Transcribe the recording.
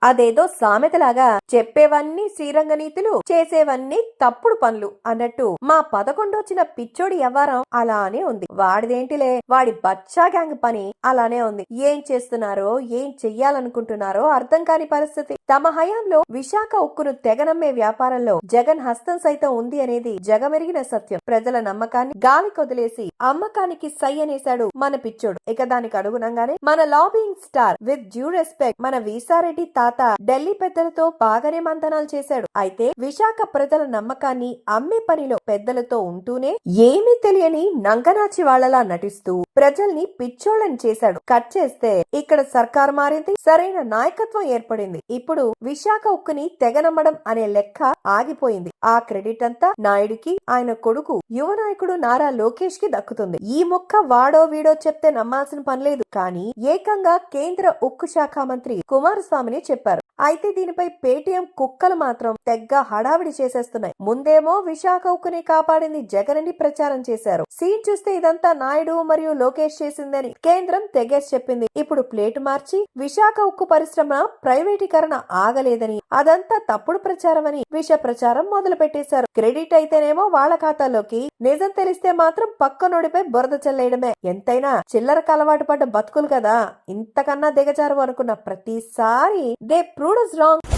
అదేదో సామెతలాగా చెప్పేవన్నీ శ్రీరంగనీతులు, చేసేవన్నీ తప్పుడు పనులు అన్నట్టు మా 11 పిచ్చోడి వ్యవహారం అలానే ఉంది. వాడిదేంటిలే, వాడి బచ్చా గ్యాంగ్ పని అలానే ఉంది. ఏం చేస్తున్నారో, ఏం చెయ్యాలనుకుంటున్నారో అర్థం కాని పరిస్థితి. తమ హయాంలో విశాఖ ఉక్కును తెగనమ్మే వ్యాపారంలో జగన్ హస్తం సైతం ఉంది అనేది జగమెరిగిన సత్యం. ప్రజల నమ్మకాన్ని గాలి కొదిలేసి అమ్మకానికి సై అనేశాడు మన పిచ్చోడు. ఇక దానికి అనుగుణంగానే మన lobbying star with due respect మన వీసారెడ్డి తాత ఢిల్లీ పెద్దలతో బాగానే మంతనాలు చేశాడు. అయితే విశాఖ ప్రజల నమ్మకాన్ని అమ్మే పనిలో పెద్దలతో ఉంటూనే ఏమీ తెలియని నంగనాచి వాళ్లలా నటిస్తూ ప్రజల్ని పిచ్చోళ్ళని చేశాడు. కట్ చేస్తే ఇక్కడ సర్కార్ మారింది, సరైన నాయకత్వం ఏర్పడింది. ఇప్పుడు విశాఖ ఉక్కుని తెగనమ్మడం అనే లెక్క ఆగిపోయింది. ఆ క్రెడిట్ అంతా నాయుడికి, ఆయన కొడుకు యువ నాయకుడు నారా లోకేష్ కి దక్కుతుంది. ఈ మొక్క వాడో వీడో చెప్తే నమ్మాల్సిన పనిలేదు, కానీ ఏకంగా కేంద్ర ఉక్కు శాఖ మంత్రి కుమారస్వామిని చెప్పారు. అయితే దీనిపై పేటీఎం కుక్కలు మాత్రం తెగ్గ హడావిడి చేసేస్తున్నాయి. ముందేమో విశాఖ ఉక్కుని కాపాడింది జగన్ అని ప్రచారం చేశారు. సీన్ చూస్తే ఇదంతా నాయుడు మరియు లోకేష్ చేసిందని కేంద్రం తెగేసి చెప్పింది. ఇప్పుడు ప్లేటు మార్చి విశాఖ ఉక్కు పరిశ్రమ ప్రైవేటీకరణ ఆగలేదని, అదంతా తప్పుడు ప్రచారం అని విష ప్రచారం మొదలు పెట్టేశారు. క్రెడిట్ అయితేనేమో వాళ్ళ ఖాతాలోకి, నిజం తెలిస్తే మాత్రం పక్కనోడిపై బురద చల్లేయడమే. ఎంతైనా చిల్లరకు అలవాటు పడ్డ బతుకులు కదా, ఇంతకన్నా దిగజారు అనుకున్న ప్రతిసారి దే ప్రూవ్డ్ us wrong.